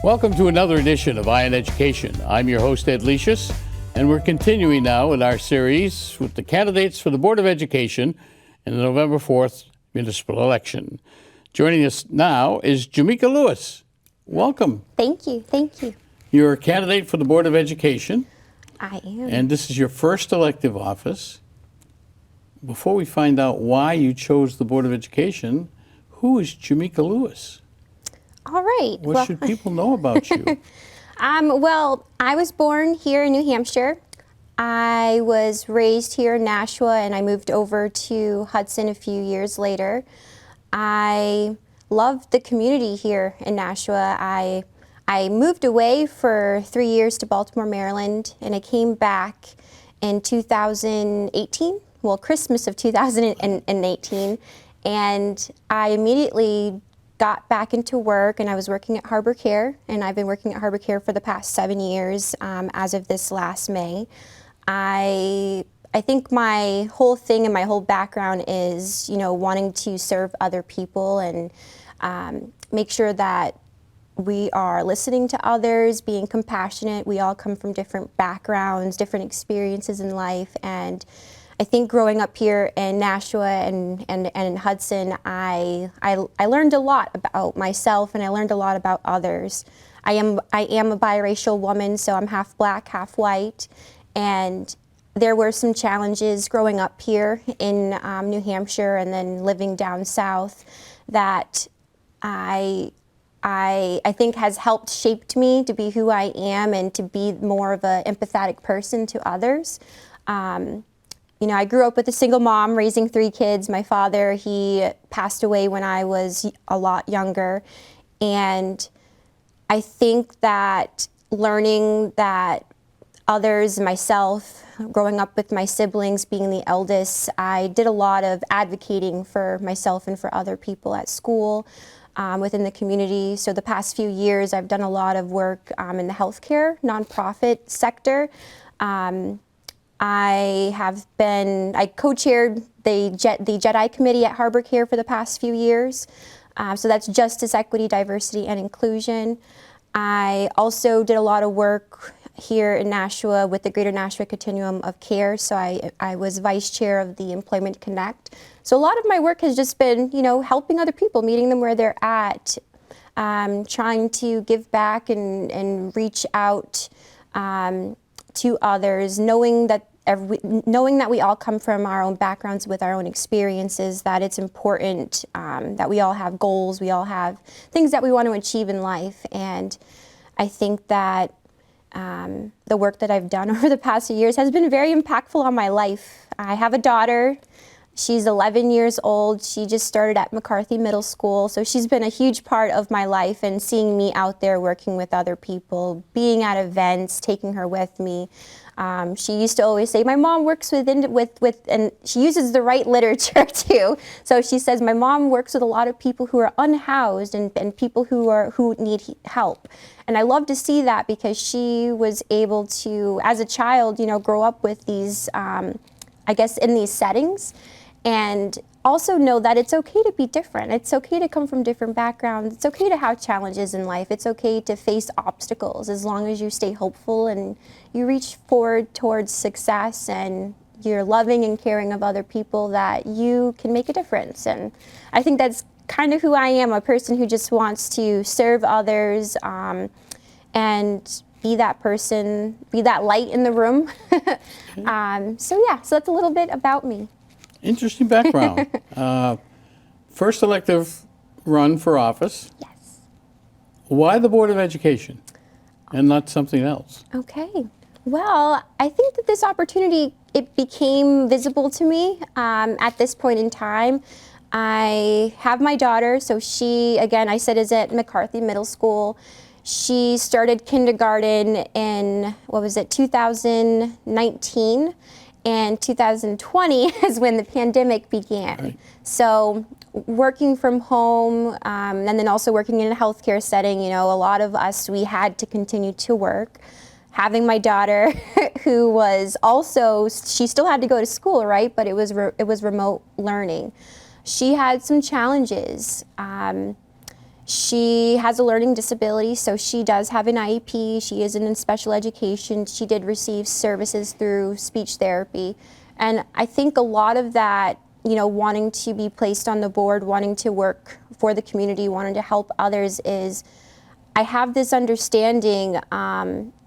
Welcome to another edition of eYe in Education. I'm your host, Ed Lecious, and we're continuing now with our series with the candidates for the Board of Education in the November 4th municipal election. Joining us now is Jaimeika Lewis. Welcome. Thank you. Thank you. You're a candidate for the Board of Education. I am. And this is your first elective office. Before we find out why you chose the Board of Education, who is Jaimeika Lewis? All right. What should people know about you? Well, I was born here in New Hampshire. I was raised here in Nashua, and I moved over to Hudson a few years later. I loved the community here in Nashua. I moved away for 3 years to Baltimore, Maryland, and I came back in 2018, well, Christmas of 2018, and I immediately got back into work, and I was working at Harbor Care, and I've been working at Harbor Care for the past 7 years as of this last May. I think my whole thing and my whole background is, wanting to serve other people and make sure that we are listening to others, being compassionate. We all come from different backgrounds, different experiences in life, and I think growing up here in Nashua and in Hudson, I learned a lot about myself, and I learned a lot about others. I am a biracial woman, so I'm half black, half white, and there were some challenges growing up here in New Hampshire and then living down south that I think has helped shaped me to be who I am and to be more of an empathetic person to others. I grew up with a single mom raising 3 kids. My father, he passed away when I was a lot younger. And I think that learning that others, myself, growing up with my siblings, being the eldest, I did a lot of advocating for myself and for other people at school, within the community. So the past few years, I've done a lot of work in the healthcare nonprofit sector. I co-chaired the JEDI committee at Harbor Care for the past few years. So that's Justice, Equity, Diversity, and Inclusion. I also did a lot of work here in Nashua with the Greater Nashua Continuum of Care. So I was vice chair of the Employment Connect. So a lot of my work has just been, helping other people, meeting them where they're at, trying to give back and reach out to others, knowing that we all come from our own backgrounds with our own experiences, that it's important that we all have goals, we all have things that we want to achieve in life. And I think that the work that I've done over the past few years has been very impactful on my life. I have a daughter. She's 11 years old. She just started at McCarthy Middle School, so she's been a huge part of my life, and seeing me out there working with other people, being at events, taking her with me. She used to always say, my mom works with, and she uses the right literature too. So she says, my mom works with a lot of people who are unhoused and people who need help. And I love to see that, because she was able to, as a child, grow up with these, in these settings, and also know that it's okay to be different. It's okay to come from different backgrounds. It's okay to have challenges in life. It's okay to face obstacles, as long as you stay hopeful and you reach forward towards success and you're loving and caring of other people, that you can make a difference. And I think that's kind of who I am, a person who just wants to serve others and be that person, be that light in the room. So that's a little bit about me. Interesting background. First elective run for office. Yes. Why the Board of Education and not something else? Okay. Well, I think that this opportunity, it became visible to me at this point in time. I have my daughter, so she, again, I said, is at McCarthy Middle School. She started kindergarten in, 2019. And 2020 is when the pandemic began. Right. So working from home, and then also working in a healthcare setting, a lot of us, we had to continue to work. Having my daughter, who was also, she still had to go to school, right? But it was remote learning. She had some challenges. She has a learning disability, so she does have an IEP. She is in special education. She did receive services through speech therapy. And I think a lot of that, wanting to be placed on the board, wanting to work for the community, wanting to help others is, I have this understanding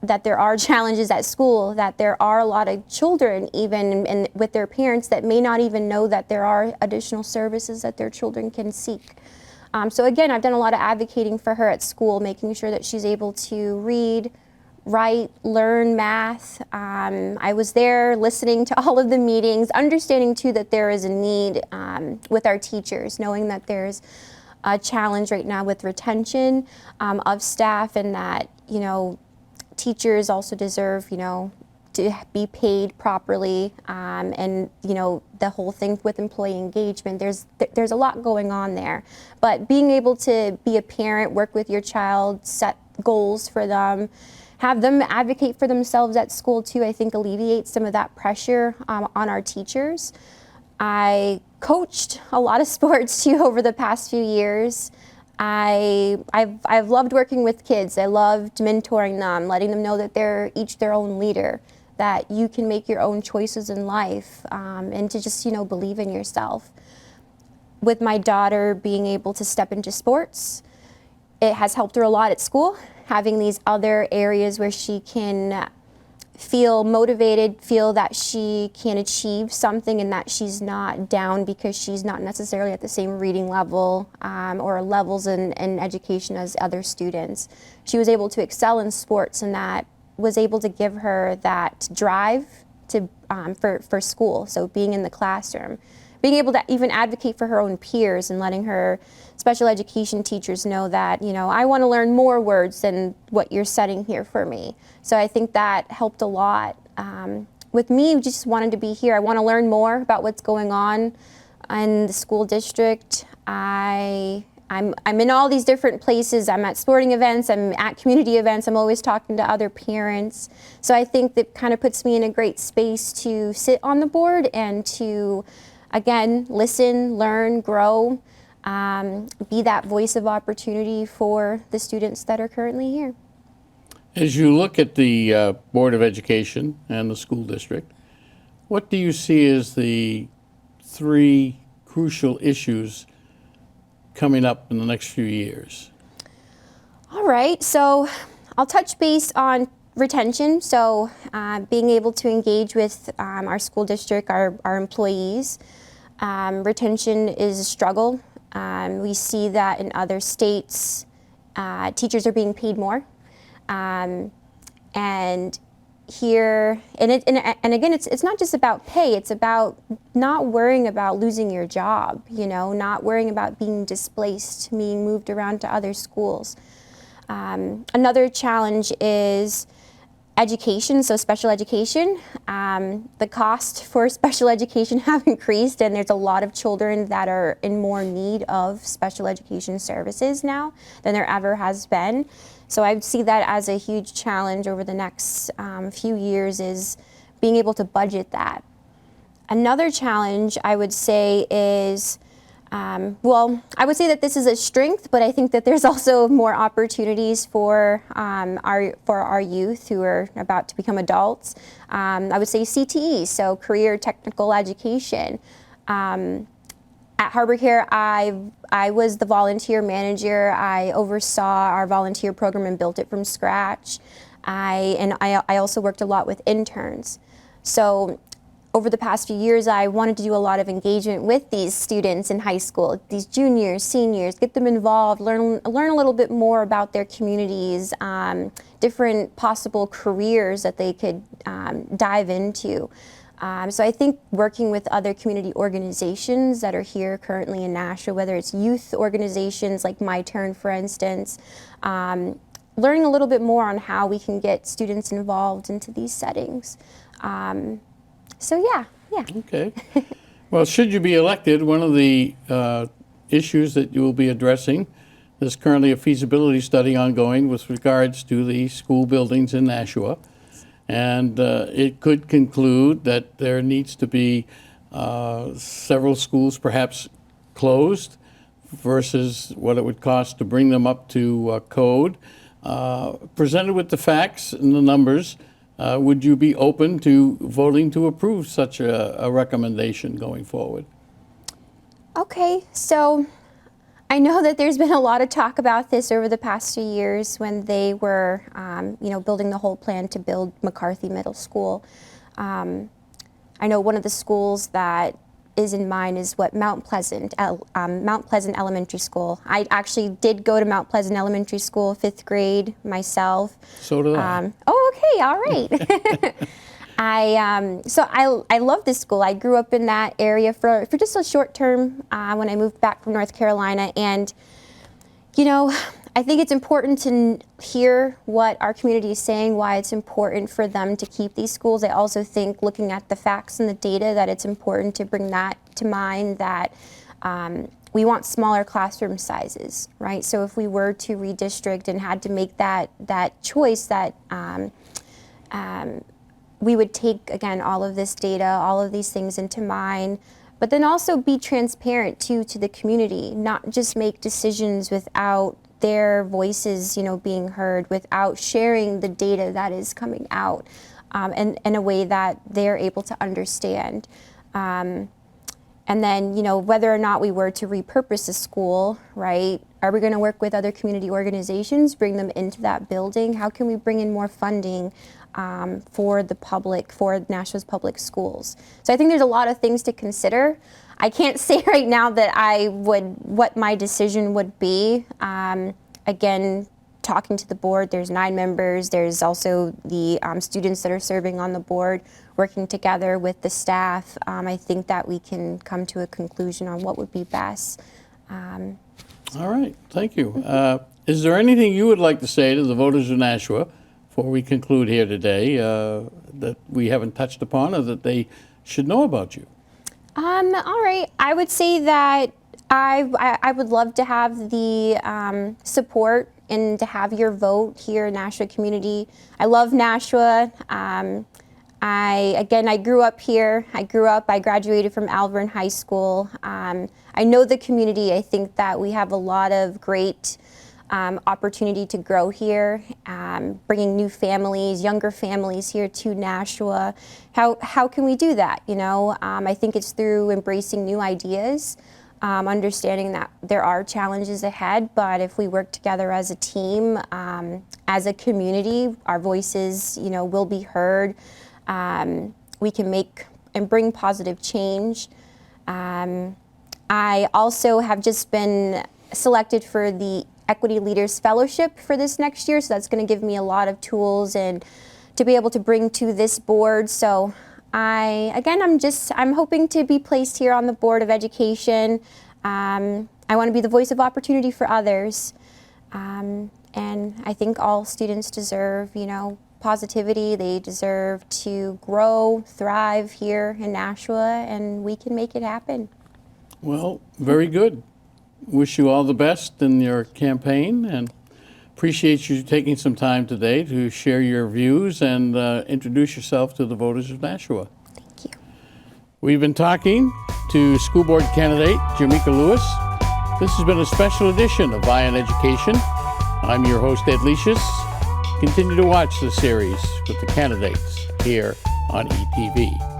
that there are challenges at school, that there are a lot of children even and with their parents that may not even know that there are additional services that their children can seek. So again, I've done a lot of advocating for her at school, making sure that she's able to read, write, learn math. I was there listening to all of the meetings, understanding too that there is a need with our teachers, knowing that there's a challenge right now with retention of staff, and that, teachers also deserve, to be paid properly, and the whole thing with employee engagement. There's a lot going on there, but being able to be a parent, work with your child, set goals for them, have them advocate for themselves at school too, I think alleviates some of that pressure on our teachers. I coached a lot of sports too over the past few years. I've loved working with kids. I loved mentoring them, letting them know that they're each their own leader, that you can make your own choices in life, and to just, believe in yourself. With my daughter being able to step into sports, it has helped her a lot at school, having these other areas where she can feel motivated, feel that she can achieve something and that she's not down because she's not necessarily at the same reading level or levels in education as other students. She was able to excel in sports, and that was able to give her that drive to for school. So being in the classroom, being able to even advocate for her own peers, and letting her special education teachers know that, I want to learn more words than what you're setting here for me. So I think that helped a lot. With me, just wanted to be here. I want to learn more about what's going on in the school district. I'm in all these different places. I'm at sporting events, I'm at community events, I'm always talking to other parents. So I think that kind of puts me in a great space to sit on the board and to, again, listen, learn, grow, be that voice of opportunity for the students that are currently here. As you look at the Board of Education and the school district, what do you see as the three crucial issues coming up in the next few years? All right, so I'll touch base on retention. So being able to engage with our school district, our employees. Retention is a struggle. We see that in other states, teachers are being paid more. And here, and again, it's not just about pay, it's about not worrying about losing your job, not worrying about being displaced, being moved around to other schools. Another challenge is education, so special education. The cost for special education have increased, and there's a lot of children that are in more need of special education services now than there ever has been. So I see that as a huge challenge over the next few years, is being able to budget that. Another challenge I would say is, well, I would say that this is a strength, but I think that there's also more opportunities for our youth who are about to become adults. I would say CTE, so career technical education. At Harbor Care, I was the volunteer manager. I oversaw our volunteer program and built it from scratch. I also worked a lot with interns. So over the past few years, I wanted to do a lot of engagement with these students in high school, these juniors, seniors, get them involved, learn a little bit more about their communities, different possible careers that they could dive into. So I think working with other community organizations that are here currently in Nashua, whether it's youth organizations like My Turn, for instance, learning a little bit more on how we can get students involved into these settings. So yeah. Okay. Well, should you be elected, one of the issues that you will be addressing, there's currently a feasibility study ongoing with regards to the school buildings in Nashua. And it could conclude that there needs to be several schools perhaps closed versus what it would cost to bring them up to code. Presented with the facts and the numbers, would you be open to voting to approve such a recommendation going forward? Okay, so I know that there's been a lot of talk about this over the past few years when they were, building the whole plan to build McCarthy Middle School. I know one of the schools that is in mind is Mount Pleasant Elementary School. I actually did go to Mount Pleasant Elementary School, 5th grade myself. So did I. Okay, all right. I love this school. I grew up in that area for just a short term when I moved back from North Carolina, and I think it's important to hear what our community is saying, why it's important for them to keep these schools. I also think, looking at the facts and the data, that it's important to bring that to mind, that we want smaller classroom sizes, right? So if we were to redistrict and had to make that choice, that we would take, again, all of this data, all of these things into mind, but then also be transparent to the community, not just make decisions without their voices, being heard, without sharing the data that is coming out, and in a way that they're able to understand. And then, whether or not we were to repurpose a school, right? Are we going to work with other community organizations, bring them into that building? How can we bring in more funding for the public, for Nashua's public schools? So I think there's a lot of things to consider. I can't say right now that what my decision would be. Again, talking to the board, there's 9 members. There's also the students that are serving on the board, working together with the staff. I think that we can come to a conclusion on what would be best. All right, thank you. Is there anything you would like to say to the voters of Nashua before we conclude here today that we haven't touched upon or that they should know about you? All right, I would say that I would love to have the support and to have your vote here in Nashua community. I love Nashua. I grew up here. I graduated from Alvern High School. I know the community. I think that we have a lot of great opportunity to grow here, bringing new families, younger families here to Nashua. How can we do that? I think it's through embracing new ideas, understanding that there are challenges ahead, but if we work together as a team, as a community, our voices, will be heard. We can make and bring positive change. I also have just been selected for the Equity Leaders Fellowship for this next year, so that's going to give me a lot of tools and to be able to bring to this board. So I'm hoping to be placed here on the Board of Education. I want to be the voice of opportunity for others, and I think all students deserve, positivity. They deserve to grow, thrive here in Nashua, and we can make it happen. Well, very good. Wish you all the best in your campaign, and appreciate you taking some time today to share your views and introduce yourself to the voters of Nashua. Thank you. We've been talking to school board candidate Jaimeika Lewis. This has been a special edition of eYe in Education. I'm your host, Ed Leicius. Continue to watch the series with the candidates here on ETV.